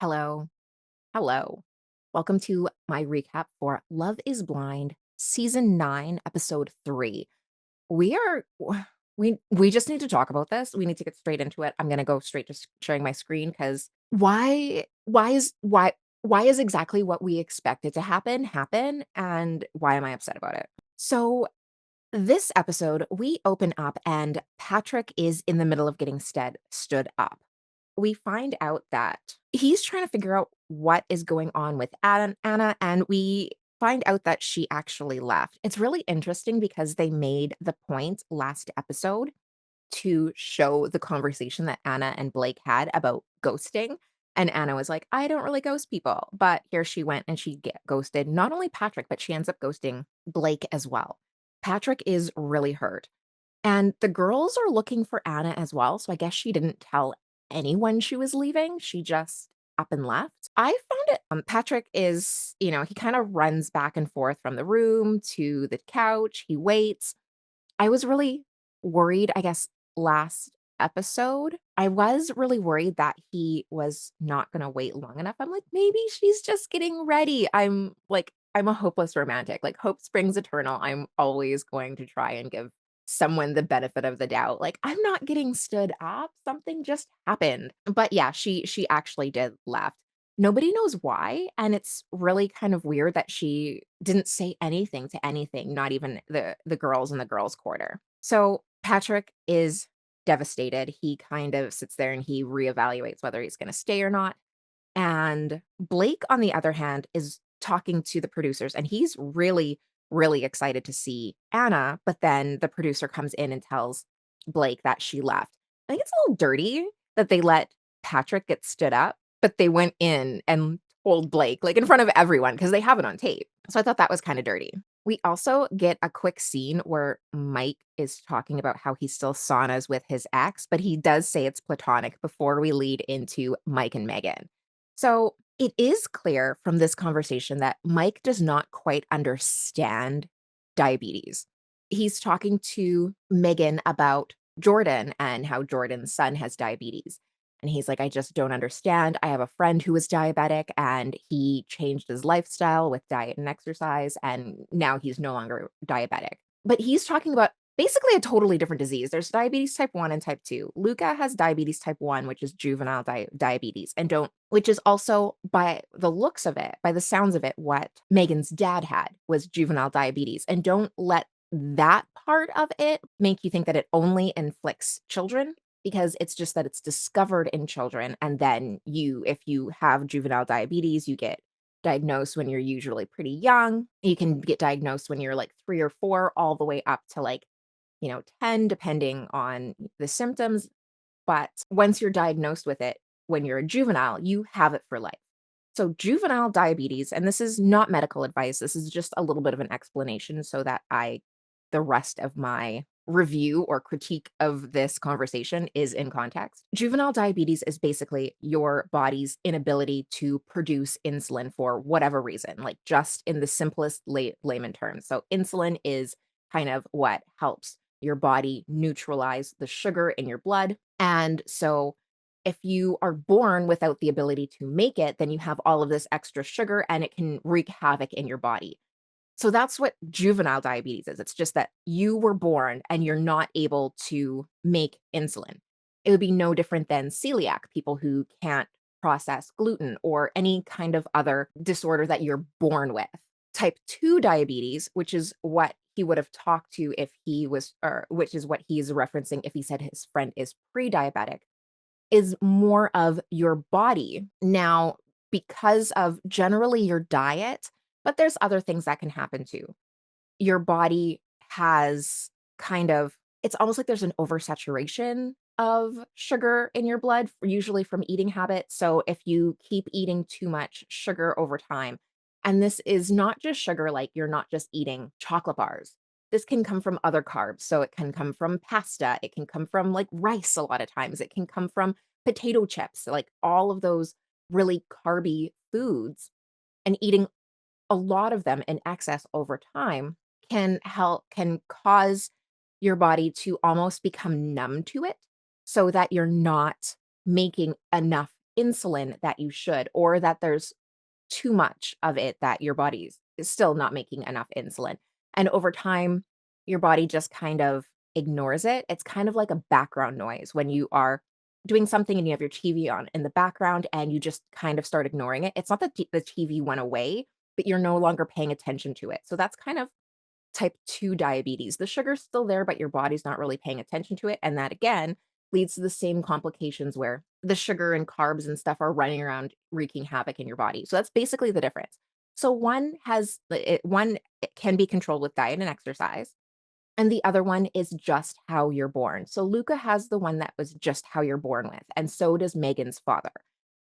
Hello. Hello. Welcome to my recap for Love is Blind, season 9, episode 3. We are we just need to talk about this. We need to get straight into it. I'm going to go straight to sharing my screen cuz why is exactly what we expected to happen and why am I upset about it? So, this episode we open up and Patrick is in the middle of getting stood up. We find out that he's trying to figure out what is going on with Anna, and we find out that she actually left. It's really interesting because they made the point last episode to show the conversation that Anna and Blake had about ghosting. And Anna was like, I don't really ghost people. But here she went and she ghosted not only Patrick, but she ends up ghosting Blake as well. Patrick is really hurt. And the girls are looking for Anna as well, so I guess she didn't tell anyone she was leaving, she just up and left. I found it Patrick is, he kinda runs back and forth from the room to the couch, he waits. I was really worried, I guess, last episode. I was really worried that he was not gonna wait long enough. I'm like, "Maybe she's just getting ready." I'm a hopeless romantic, like, hope springs eternal. I'm always going to try and give someone the benefit of the doubt. Like, "I'm not getting stood up, something just happened." But yeah, she actually did left. Nobody knows why, and it's really kind of weird that she didn't say anything to anything, not even the girls in the girls' quarter. So, Patrick is devastated. He kind of sits there and he reevaluates whether he's gonna stay or not, and Blake, on the other hand, is talking to the producers, and he's really, really excited to see Anna, but then the producer comes in and tells Blake that she left. I think it's a little dirty that they let Patrick get stood up, but they went in and told Blake, like, in front of everyone because they have it on tape. So I thought that was kinda dirty. We also get a quick scene where Mike is talking about how he still saunas with his ex, but he does say it's platonic before we lead into Mike and Megan. So it is clear from this conversation that Mike does not quite understand diabetes. He's talking to Megan about Jordan and how Jordan's son has diabetes. And he's like, I just don't understand. I have a friend who is diabetic and he changed his lifestyle with diet and exercise, and now he's no longer diabetic. But he's talking about basically a totally different disease. There's diabetes type 1 and type 2. Luca has diabetes type 1, which is juvenile diabetes, and don't which is also by the looks of it, by the sounds of it, what Megan's dad had was juvenile diabetes. And don't let that part of it make you think that it only inflicts children because it's just that it's discovered in children, and then if you have juvenile diabetes, you get diagnosed when you're usually pretty young. You can get diagnosed when you're like 3 or 4 all the way up to like 10 depending on the symptoms, but once you're diagnosed with it when you're a juvenile, you have it for life. So juvenile diabetes, and this is not medical advice, this is just a little bit of an explanation so that the rest of my review or critique of this conversation is in context. Juvenile diabetes is basically your body's inability to produce insulin for whatever reason, like just in the simplest layman terms. So insulin is kind of what helps your body neutralize the sugar in your blood. And so if you are born without the ability to make it, then you have all of this extra sugar and it can wreak havoc in your body. So that's what juvenile diabetes is. It's just that you were born and you're not able to make insulin. It would be no different than celiac, people who can't process gluten or any kind of other disorder that you're born with. Type 2 diabetes, which is what he would have talked to if he was, or which is what he's referencing if he said his friend is pre diabetic, is more of your body. Now, because of generally your diet, but there's other things that can happen too. Your body has kind of it's almost like there's an oversaturation of sugar in your blood, usually from eating habits. So if you keep eating too much sugar over time, and this is not just sugar, like you're not just eating chocolate bars. This can come from other carbs. So it can come from pasta, it can come from like rice a lot of times, it can come from potato chips, like all of those really carby foods. And eating a lot of them in excess over time can cause your body to almost become numb to it so that you're not making enough insulin that you should, or that there's too much of it that your body is still not making enough insulin. And over time, your body just kind of ignores it. It's kind of like a background noise when you are doing something and you have your TV on in the background and you just kind of start ignoring it. It's not that the TV went away, but you're no longer paying attention to it. So that's kind of type 2 diabetes. The sugar's still there, but your body's not really paying attention to it. And that again leads to the same complications where the sugar and carbs and stuff are running around wreaking havoc in your body. So that's basically the difference. So one it can be controlled with diet and exercise, and the other one is just how you're born. So Luca has the one that was just how you're born with, and so does Megan's father.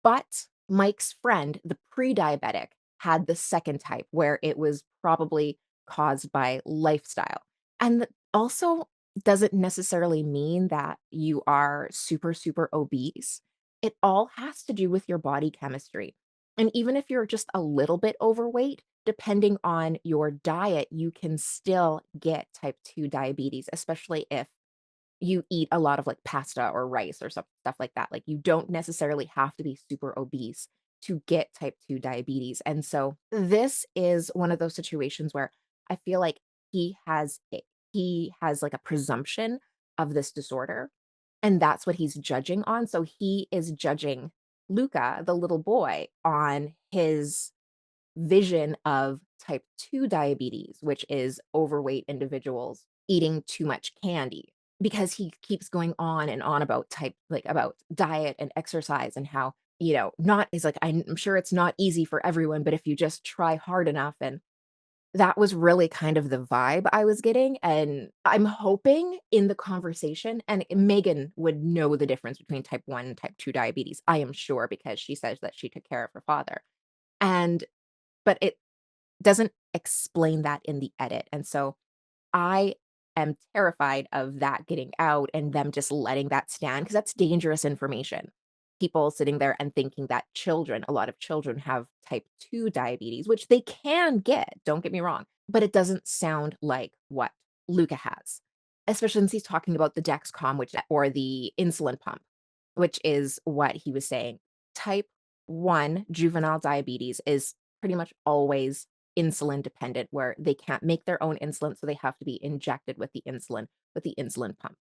But Mike's friend, the pre-diabetic, had the second type where it was probably caused by lifestyle. And also doesn't necessarily mean that you are super, super obese. It all has to do with your body chemistry. And even if you're just a little bit overweight, depending on your diet, you can still get type 2 diabetes, especially if you eat a lot of, like, pasta or rice or stuff like that. Like, you don't necessarily have to be super obese to get type 2 diabetes, and so this is one of those situations where I feel like he has like, a presumption of this disorder, and that's what he's judging on. So he is judging Luca, the little boy, on his vision of type 2 diabetes, which is overweight individuals eating too much candy, because he keeps going on and on about about diet and exercise and how, not is like, I'm sure it's not easy for everyone, but if you just try hard enough. And that was really kind of the vibe I was getting. And I'm hoping in the conversation, and Megan would know the difference between type 1 and type 2 diabetes, I am sure, because she says that she took care of her father. And but it doesn't explain that in the edit, and so I am terrified of that getting out and them just letting that stand, because that's dangerous information. People sitting there and thinking that a lot of children have type 2 diabetes, which they can get, don't get me wrong, but it doesn't sound like what Luca has, especially since he's talking about the Dexcom, or the insulin pump, which is what he was saying. Type 1 juvenile diabetes is pretty much always insulin dependent, where they can't make their own insulin, so they have to be injected with the insulin pump.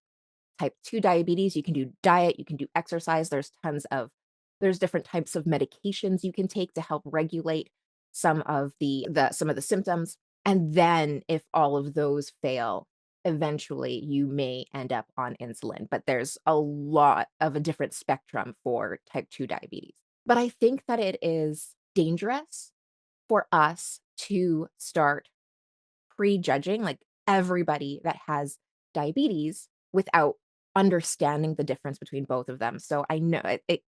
Type 2 diabetes, you can do diet, you can do exercise. There's different types of medications you can take to help regulate some of the symptoms. And then if all of those fail, eventually you may end up on insulin. But there's a lot of a different spectrum for type 2 diabetes. But I think that it is dangerous for us to start prejudging, like, everybody that has diabetes without understanding the difference between both of them. So I know it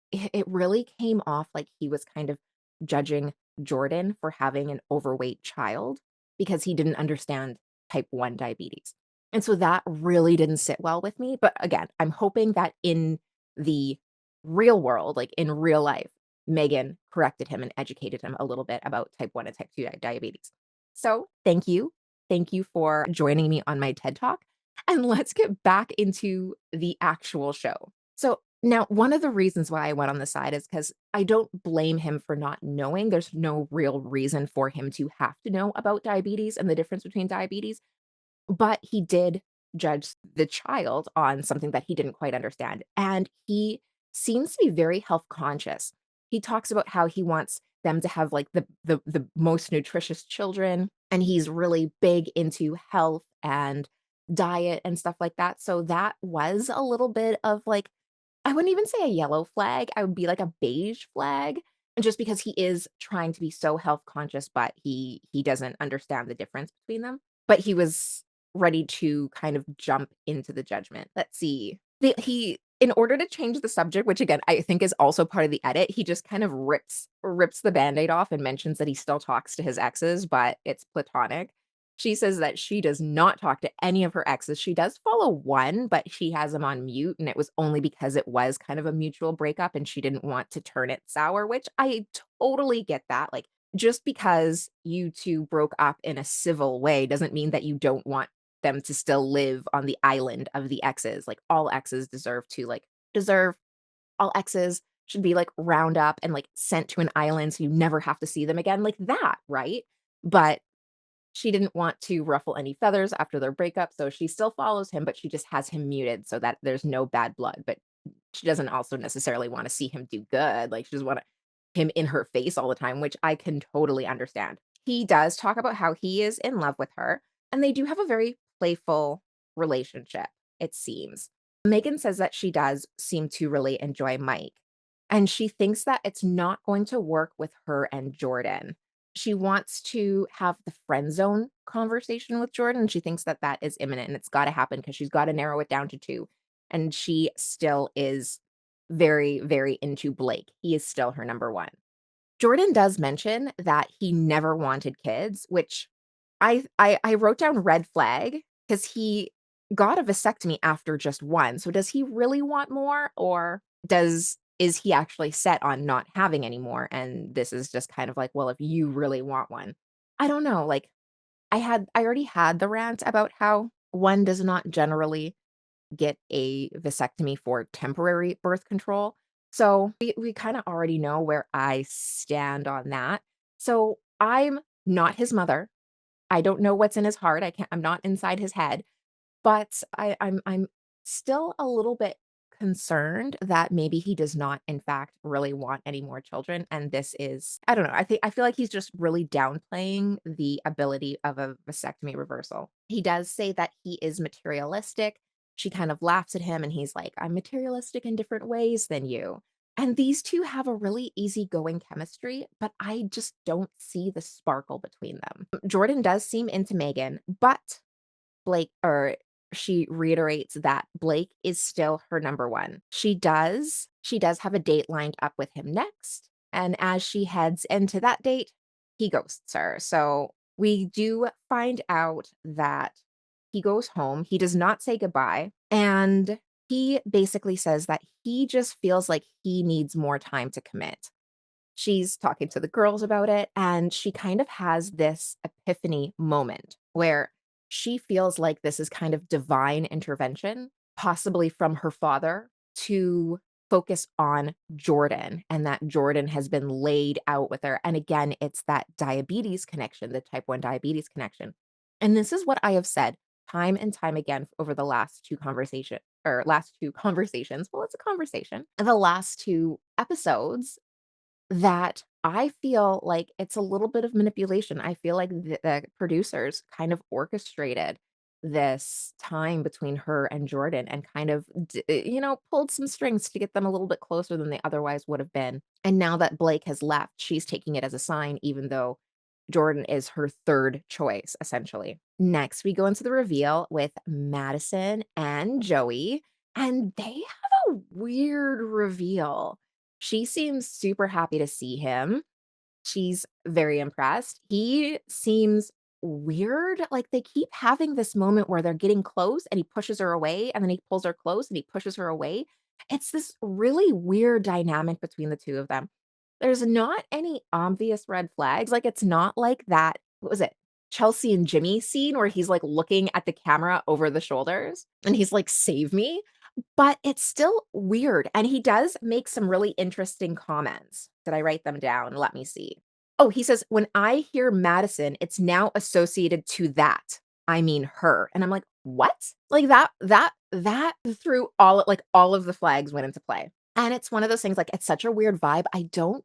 really came off like he was kind of judging Jordan for having an overweight child because he didn't understand type 1 diabetes. And so that really didn't sit well with me. But again, I'm hoping that in the real world, like in real life, Megan corrected him and educated him a little bit about type 1 and type 2 diabetes. So, thank you. Thank you for joining me on my TED Talk. And let's get back into the actual show. So, now one of the reasons why I went on the side is because I don't blame him for not knowing. There's no real reason for him to have to know about diabetes and the difference between diabetes. But he did judge the child on something that he didn't quite understand, and he seems to be very health conscious. He talks about how he wants them to have, like, the most nutritious children, and he's really big into health and diet and stuff like that, so that was a little bit of, like, I wouldn't even say a yellow flag, I would be like a beige flag, just because he is trying to be so health conscious, but he doesn't understand the difference between them. But he was ready to kind of jump into the judgment. Let's see. He In order to change the subject, which again, I think is also part of the edit, he just kind of rips the Band-Aid off and mentions that he still talks to his exes, but it's platonic. She says that she does not talk to any of her exes. She does follow one, but she has him on mute, and it was only because it was kind of a mutual breakup and she didn't want to turn it sour, which I totally get that. Like, just because you 2 broke up in a civil way doesn't mean that you don't want them to still live on the island of the exes. Like, all exes deserve all exes should be, like, round up and, like, sent to an island so you never have to see them again, like that, right? But she didn't want to ruffle any feathers after their breakup, so she still follows him, but she just has him muted so that there's no bad blood, but she doesn't also necessarily wanna see him do good, like, she doesn't want him in her face all the time, which I can totally understand. He does talk about how he is in love with her, and they do have a very playful relationship, it seems. Megan says that she does seem to really enjoy Mike, and she thinks that it's not going to work with her and Jordan. She wants to have the friend zone conversation with Jordan. She thinks that that is imminent and it's gotta happen because 'cause she's gotta narrow it down to 2, and she still is very, very into Blake. He is still her number 1. Jordan does mention that he never wanted kids, which I wrote down red flag because he got a vasectomy after just 1. So does he really want more, or does is he actually set on not having any more, and this is just kind of like, "Well, if you really want one." I don't know, like, I already had the rant about how one does not generally get a vasectomy for temporary birth control. So we kind of already know where I stand on that. So I'm not his mother. I don't know what's in his heart. I'm not inside his head. But I'm still a little bit concerned that maybe he does not, in fact, really want any more children, and this is I don't know, I feel like he's just really downplaying the ability of a vasectomy reversal. He does say that he is materialistic. She kind of laughs at him, and he's like, "I'm materialistic in different ways than you." And these 2 have a really easygoing chemistry, but I just don't see the sparkle between them. Jordan does seem into Megan, but Blake or she reiterates that Blake is still her number 1. She does have a date lined up with him next, and as she heads into that date, he ghosts her. So, we do find out that he goes home, he does not say goodbye, and he basically says that he just feels like he needs more time to commit. She's talking to the girls about it, and she kind of has this epiphany moment where she feels like this is kind of divine intervention, possibly from her father, to focus on Jordan, and that Jordan has been laid out with her. And again, it's that diabetes connection, the type 1 diabetes connection. And this is what I have said time and time again over the last 2 conversations. Well, it's a conversation. The last 2 episodes that I feel like it's a little bit of manipulation. I feel like the producers kind of orchestrated this time between her and Jordan and kind of, pulled some strings to get them a little bit closer than they otherwise would have been. And now that Blake has left, she's taking it as a sign, even though Jordan is her 3rd choice, essentially. Next, we go into the reveal with Madison and Joey, and they have a weird reveal. She seems super happy to see him. She's very impressed. He seems weird, like, they keep having this moment where they're getting close, and he pushes her away, and then he pulls her close, and he pushes her away. It's this really weird dynamic between the 2 of them. There's not any obvious red flags, like, it's not like that what was it? Chelsea and Jimmy scene where he's, like, looking at the camera over the shoulders, and he's like, "Save me." But it's still weird, and he does make some really interesting comments. Did I write them down? Let me see. Oh, he says, "When I hear Madison, it's now associated to that. I mean her." And I'm like, "What?" Like that threw all of the flags went into play. And it's one of those things, like, it's such a weird vibe. I don't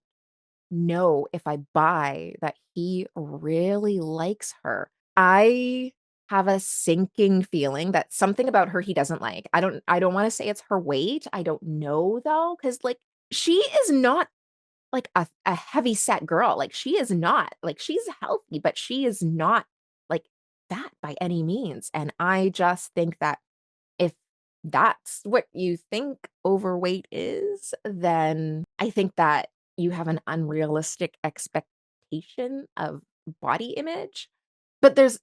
know if I buy that he really likes her. I have a sinking feeling that something about her he doesn't like. I don't wanna say it's her weight. I don't know though, because like, she is not like a heavy set girl. Like, she is not. Like, she's healthy, but she is not like fat by any means. And I just think that if that's what you think overweight is, then I think that you have an unrealistic expectation of body image. But there's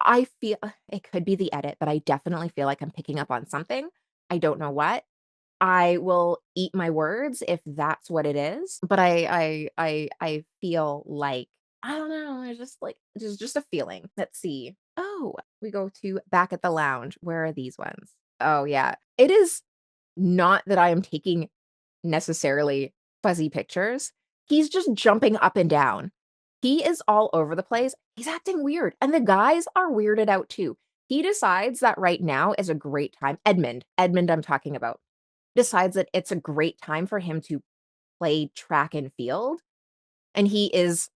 I feel it could be the edit, but I definitely feel like I'm picking up on something. I don't know what. I will eat my words if that's what it is, but I feel like I don't know, it's just like there's just a feeling. Let's see. Oh, we go to back at the lounge. Where are these ones? Oh, yeah. It is not that I am taking necessarily fuzzy pictures, he's just jumping up and down. He is all over the place. He's acting weird, and the guys are weirded out too. He decides that right now is a great time Edmund I'm talking about, decides that it's a great time for him to play track and field, and he is,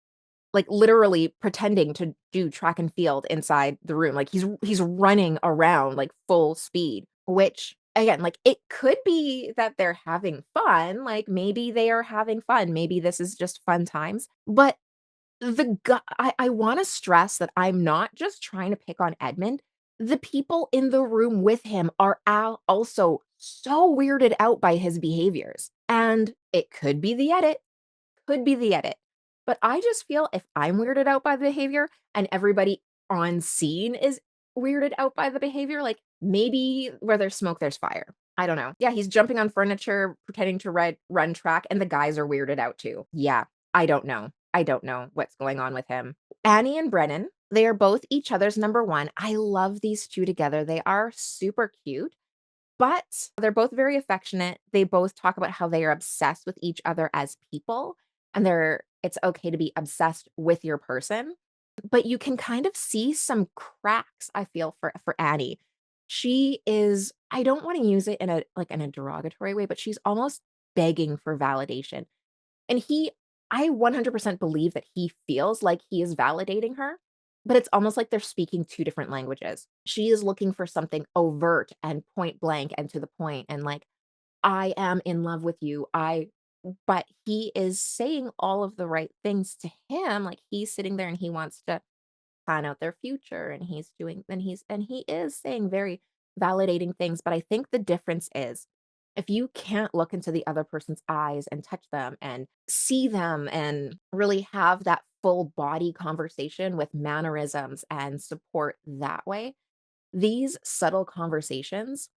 like, literally pretending to do track and field inside the room, like, he's running around, like, full speed, which, again, like, it could be that they're having fun, like, maybe they are having fun, maybe this is just fun times, but I wanna stress that I'm not just trying to pick on Edmund, the people in the room with him are al also so weirded out by his behaviors, and it could be the edit. But I just feel if I'm weirded out by the behavior and everybody on scene is weirded out by the behavior, like, maybe where there's smoke, there's fire. I don't know. Yeah, he's jumping on furniture, pretending to run track, and the guys are weirded out too. Yeah, I don't know. I don't know what's going on with him. Annie and Brennan, they are both each other's number one. I love these two together. They are super cute. But they're both very affectionate. They both talk about how they are obsessed with each other as people, and it's okay to be obsessed with your person. But you can kind of see some cracks, I feel, for Annie. She is I don't wanna use it in a like, in a derogatory way, but she's almost begging for validation. And I 100% believe that he feels like he is validating her, but it's almost like they're speaking 2 different languages. She is looking for something overt and point blank and to the point and like, "I am in love with you. I" but he is saying all of the right things to him, like, he's sitting there and he wants to plan out their future, and he is saying very validating things, but I think the difference is if you can't look into the other person's eyes and touch them and see them and really have that full body conversation with mannerisms and support that way, these subtle conversations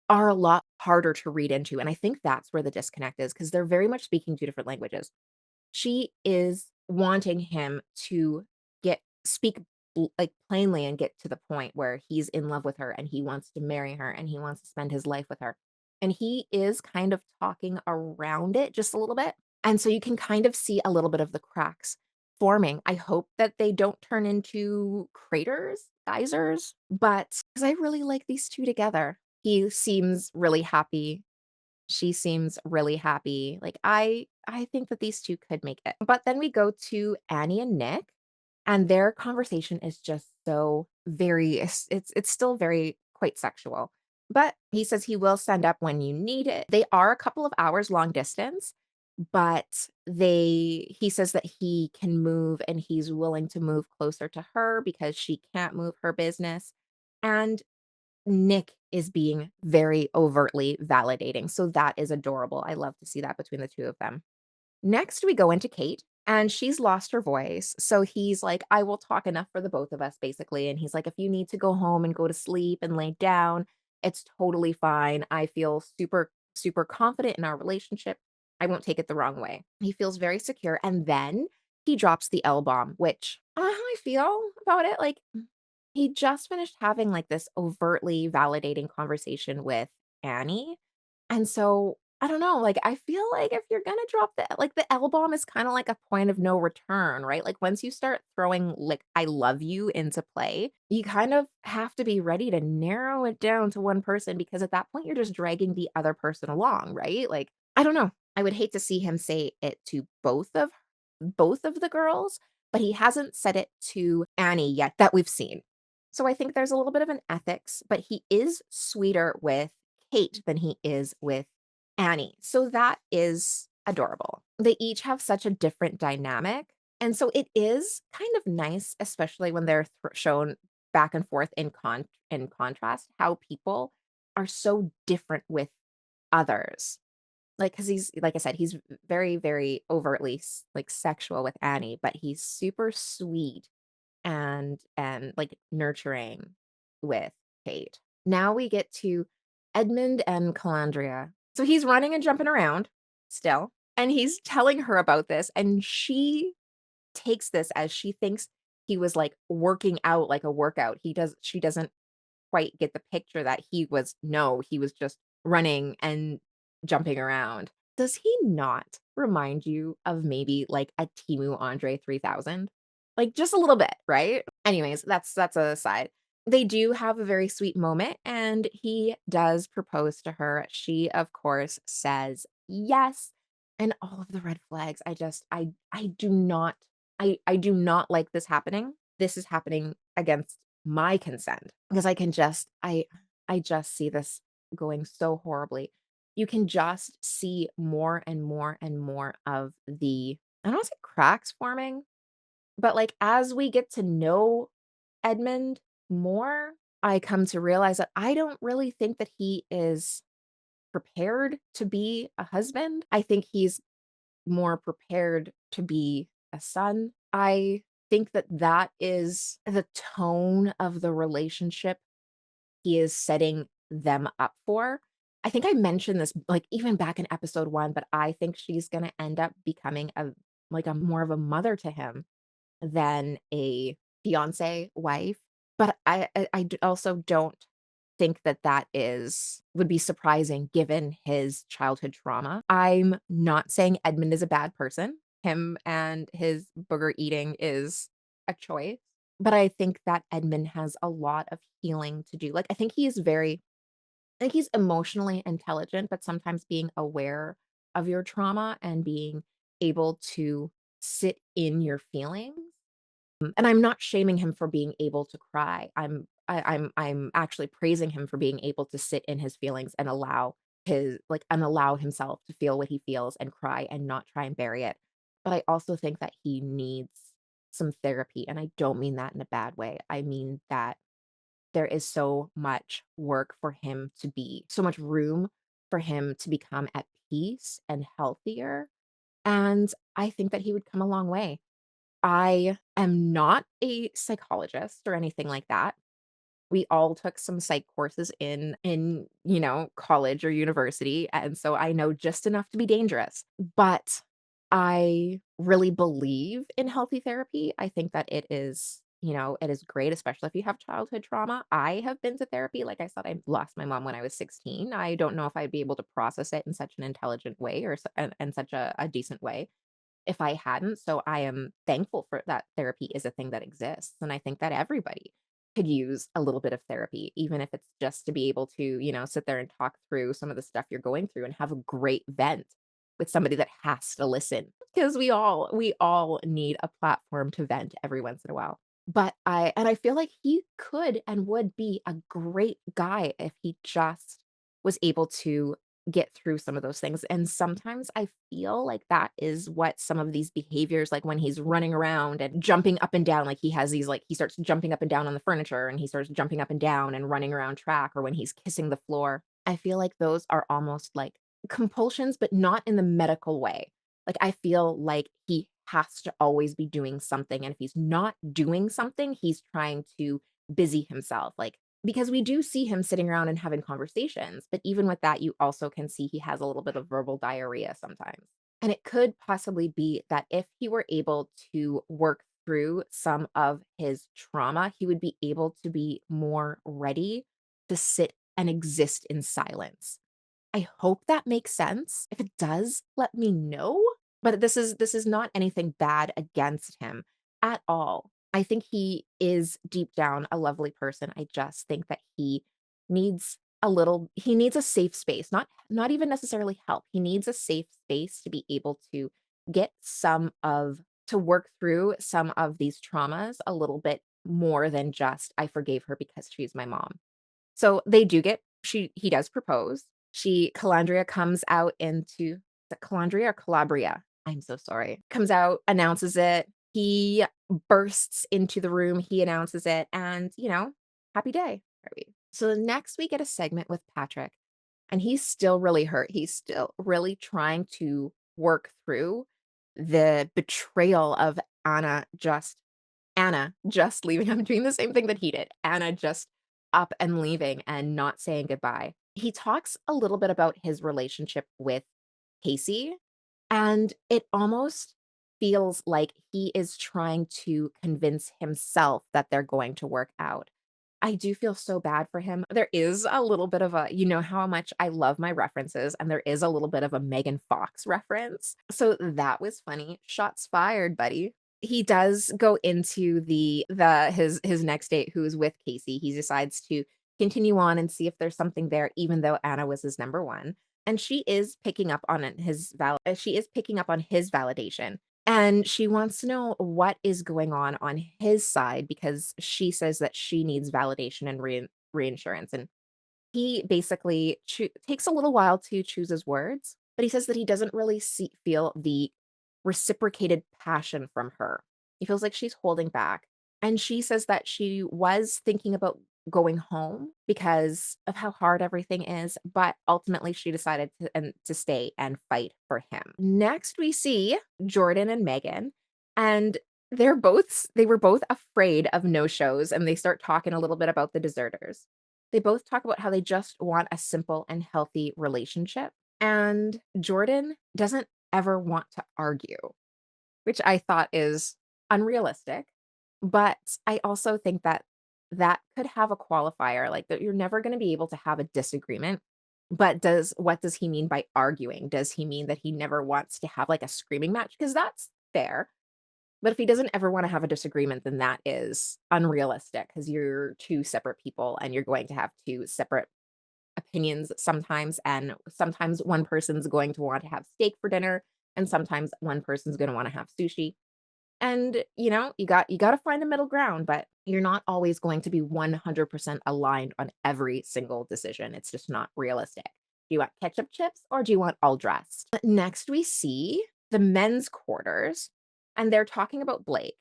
are a lot harder to read into, and I think that's where the disconnect is because 'cause they're very much speaking 2 different languages. She is wanting him to speak like, plainly and get to the point where he's in love with her and he wants to marry her and he wants to spend his life with her. And he is kind of talking around it just a little bit. And so you can kind of see a little bit of the cracks forming. I hope that they don't turn into craters, geysers, but because I really like these 2 together. He seems really happy, she seems really happy. Like, I think that these 2 could make it. But then we go to Annie and Nick, and their conversation is just so very it's still very quite sexual. But he says he will stand up when you need it. They are a couple of hours long distance, but he says that he can move and he's willing to move closer to her because she can't move her business. And Nick is being very overtly validating, so that is adorable. I love to see that between the 2 of them. Next, we go into Kate, and she's lost her voice, so he's like, "I will talk enough for the both of us," basically, and he's like, "If you need to go home and go to sleep and lay down, it's totally fine. I feel super, super confident in our relationship. I won't take it the wrong way." He feels very secure, and then he drops the L bomb, which I feel about it, like, he just finished having, like, this overtly validating conversation with Annie, and so, I don't know, like, I feel like if you're gonna drop the L bomb is kinda like a point of no return, right? Like, once you start throwing, like, "I love you" into play, you kind of have to be ready to narrow it down to one person because at that point, you're just dragging the other person along, right? Like, I don't know. I would hate to see him say it to both of the girls, but he hasn't said it to Annie yet that we've seen. So I think there's a little bit of an ethics, but he is sweeter with Kate than he is with Annie. So that is adorable. They each have such a different dynamic. And so it is kind of nice, especially when they're shown back and forth in contrast, how people are so different with others. Like, because he's like I said, he's very, very overtly like sexual with Annie, but he's super sweet and like nurturing with Kate. Now we get to Edmund and Calandria. So he's running and jumping around still, and he's telling her about this, and she takes this as she thinks he was like working out like a workout. She doesn't quite get the picture that he was just running and jumping around. Does he not remind you of maybe like a Timu Andre 3000? Like just a little bit, right? Anyways, that's a side. They do have a very sweet moment and he does propose to her. She of course says yes, and all of the red flags. I do not I do not like this happening. This is happening against my consent because I just see this going so horribly. You can just see more and more and more of the, I don't wanna say cracks forming, but, like, as we get to know Edmund more, I come to realize that I don't really think that he is prepared to be a husband. I think he's more prepared to be a son. I think that that is the tone of the relationship he is setting them up for. I think I mentioned this, like, even back in episode 1, but I think she's gonna end up becoming a more of a mother to him than a fiancé wife, but I also don't think that that is would be surprising given his childhood trauma. I'm not saying Edmund is a bad person. Him and his booger eating is a choice, but I think that Edmund has a lot of healing to do. Like, I think he's emotionally intelligent, but sometimes being aware of your trauma and being able to sit in your feelings, and I'm not shaming him for being able to cry. I'm actually praising him for being able to sit in his feelings and allow himself to feel what he feels and cry and not try and bury it. But I also think that he needs some therapy, and I don't mean that in a bad way. I mean that there is so much work for him to be so much room for him to become at peace and healthier, and I think that he would come a long way. I am not a psychologist or anything like that. We all took some psych courses in college or university, and so I know just enough to be dangerous. But I really believe in healthy therapy. I think that it is great, especially if you have childhood trauma. I have been to therapy. Like I said, I lost my mom when I was 16. I don't know if I'd be able to process it in such an intelligent way and such a decent way if I hadn't. So I am thankful for that therapy is a thing that exists. And I think that everybody could use a little bit of therapy, even if it's just to be able to, sit there and talk through some of the stuff you're going through and have a great vent with somebody that has to listen. Because we all need a platform to vent every once in a while. But I feel like he could and would be a great guy if he just was able to get through some of those things, and sometimes I feel like that is what some of these behaviors, like when he's running around and jumping up and down, like he has these, like he starts jumping up and down on the furniture and he starts jumping up and down and running around track, or when he's kissing the floor. I feel like those are almost like compulsions, but not in the medical way. Like, I feel like he has to always be doing something, and if he's not doing something, he's trying to busy himself, like because we do see him sitting around and having conversations, but even with that, you also can see he has a little bit of verbal diarrhea sometimes. And it could possibly be that if he were able to work through some of his trauma, he would be able to be more ready to sit and exist in silence. I hope that makes sense. If it does, let me know. But this is not anything bad against him at all. I think he is deep down a lovely person. I just think that he needs a safe space, not even necessarily help. He needs a safe space to be able to get some of to work through some of these traumas a little bit more than just I forgave her because she's my mom. So they do get she he does propose. Calandria comes out into is it Calandria or Calabria? I'm so sorry. Comes out, announces it. He bursts into the room, he announces it, and, happy day, are we? So next we get a segment with Patrick, and he's still really hurt. He's still really trying to work through the betrayal of Anna just leaving. I'm doing the same thing that he did. Anna just up and leaving and not saying goodbye. He talks a little bit about his relationship with Casey, and it almost feels like he is trying to convince himself that they're going to work out. I do feel so bad for him. There is a little bit of a you know how much I love my references, and there is a little bit of a Megan Fox reference. So that was funny. Shots fired, buddy. He does go into his next date who's with Casey. He decides to continue on and see if there's something there, even though Anna was his number one. And she is picking up on his validation. And she wants to know what is going on his side because she says that she needs validation and reinsurance. And he basically takes a little while to choose his words, but he says that he doesn't really feel the reciprocated passion from her. He feels like she's holding back. And she says that she was thinking about going home because of how hard everything is, but ultimately she decided to stay and fight for him. Next, we see Jordan and Megan, and they were both afraid of no-shows, and they start talking a little bit about the deserters. They both talk about how they just want a simple and healthy relationship, and Jordan doesn't ever want to argue, which I thought is unrealistic, but I also think that that could have a qualifier, like, that you're never gonna be able to have a disagreement, but does what does he mean by arguing? Does he mean that he never wants to have, like, a screaming match? Because that's fair, but if he doesn't ever wanna have a disagreement, then that is unrealistic because 'cause you're 2 separate people and you're going to have 2 separate opinions sometimes, and sometimes one person's going to want to have steak for dinner, and sometimes one person's gonna wanna have sushi. And, you gotta find a middle ground, but you're not always going to be 100% aligned on every single decision. It's just not realistic. Do you want ketchup chips or do you want all dressed? Next, we see the men's quarters, and they're talking about Blake.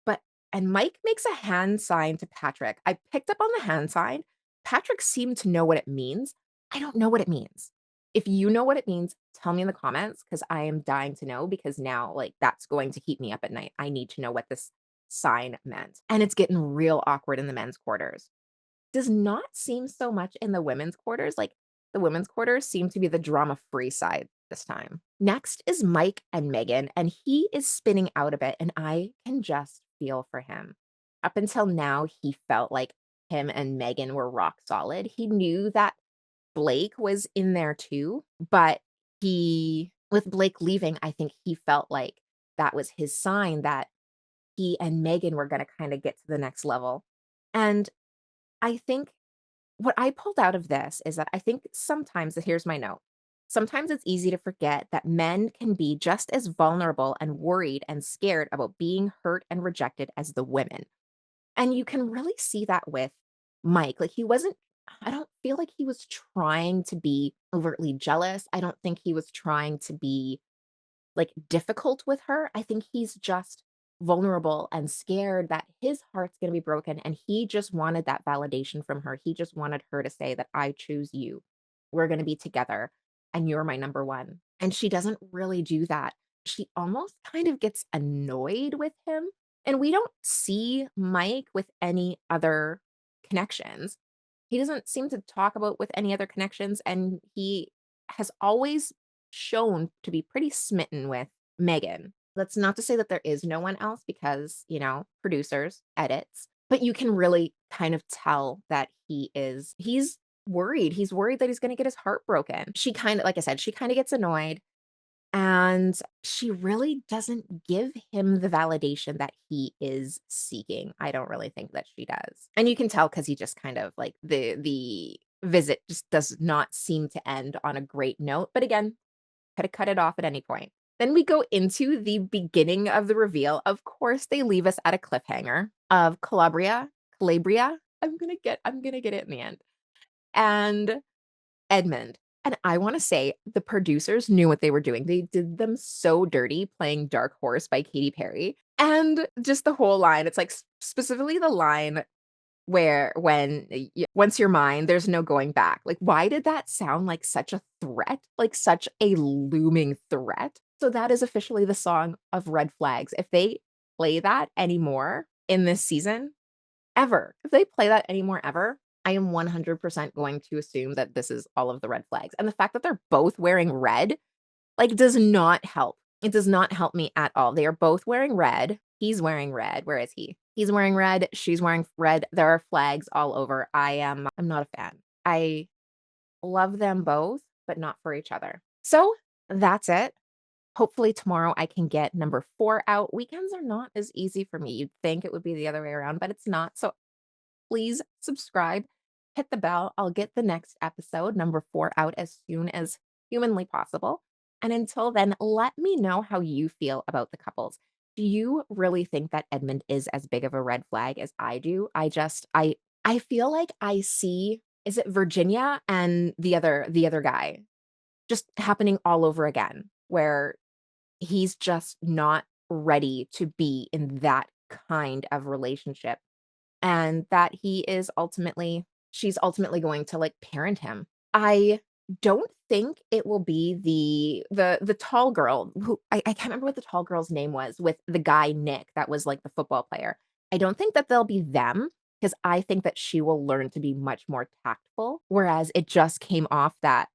But and Mike makes a hand sign to Patrick. I picked up on the hand sign. Patrick seemed to know what it means. I don't know what it means. If you know what it means, tell me in the comments because I am dying to know because now, like, that's going to keep me up at night. I need to know what this sign meant. And it's getting real awkward in the men's quarters. Does not seem so much in the women's quarters. Like, the women's quarters seem to be the drama-free side this time. Next is Mike and Megan, and he is spinning out a bit, and I can just feel for him. Up until now, he felt like him and Megan were rock solid. He knew that Blake was in there too, but with Blake leaving, I think he felt like that was his sign that he and Megan were gonna kinda get to the next level. And I think what I pulled out of this is that I think sometimes here's my note. Sometimes it's easy to forget that men can be just as vulnerable and worried and scared about being hurt and rejected as the women. And you can really see that with Mike. Like, I don't feel like he was trying to be overtly jealous. I don't think he was trying to be, like, difficult with her. I think he's just vulnerable and scared that his heart's gonna be broken, and he just wanted that validation from her. He just wanted her to say that, "I choose you. We're gonna be together, and you're my number one." And she doesn't really do that. She almost kind of gets annoyed with him, and we don't see Mike with any other connections. He doesn't seem to talk about with any other connections, and he has always shown to be pretty smitten with Megan. That's not to say that there is no one else because, producers, edits, but you can really kind of tell that he's worried. He's worried that he's gonna get his heart broken. She kinda like I said, she kinda gets annoyed, and she really doesn't give him the validation that he is seeking. I don't really think that she does. And you can tell because he just kind of like the visit just does not seem to end on a great note. But again, could have cut it off at any point. Then we go into the beginning of the reveal. Of course, they leave us at a cliffhanger of Calabria. I'm gonna get it in the end. And Edmund. And I wanna say the producers knew what they were doing. They did them so dirty playing Dark Horse by Katy Perry. And just the whole line, it's like specifically the line where when once you're mine, there's no going back. Like, why did that sound like such a threat? Like such a looming threat? So that is officially the song of red flags. If they play that anymore in this season, ever, if they play that anymore ever, I am 100% going to assume that this is all of the red flags. And the fact that they're both wearing red, like, does not help. It does not help me at all. They are both wearing red. He's wearing red. Where is he? He's wearing red, she's wearing red, there are flags all over. I'm not a fan. I love them both, but not for each other. So, that's it. Hopefully tomorrow I can get number 4 out. Weekends are not as easy for me. You'd think it would be the other way around, but it's not. So please subscribe, hit the bell. I'll get the next episode, number 4, out as soon as humanly possible. And until then, let me know how you feel about the couples. Do you really think that Edmund is as big of a red flag as I do? I feel like I see, is it Virginia and the other guy just happening all over again, where he's just not ready to be in that kind of relationship, and that he is ultimately she's ultimately going to, like, parent him. I don't think it will be the tall girl who I can't remember what the tall girl's name was with the guy Nick that was, like, the football player. I don't think that they'll be them, because I think that she will learn to be much more tactful, whereas it just came off that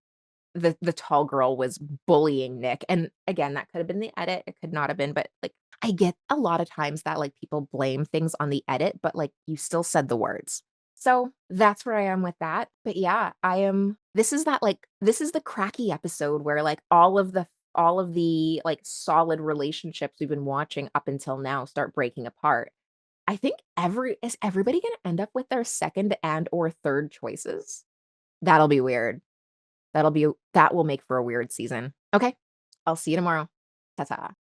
the tall girl was bullying Nick, and again, that could have been the edit, it could not have been, but, like, I get a lot of times that, like, people blame things on the edit, but, like, you still said the words. So, that's where I am with that, but yeah, I am this is the cracky episode where, like, all of the, like, solid relationships we've been watching up until now start breaking apart. I think everybody gonna end up with their 2nd and or 3rd choices? That'll be weird. That will make for a weird season. Okay, I'll see you tomorrow. Ta-ta.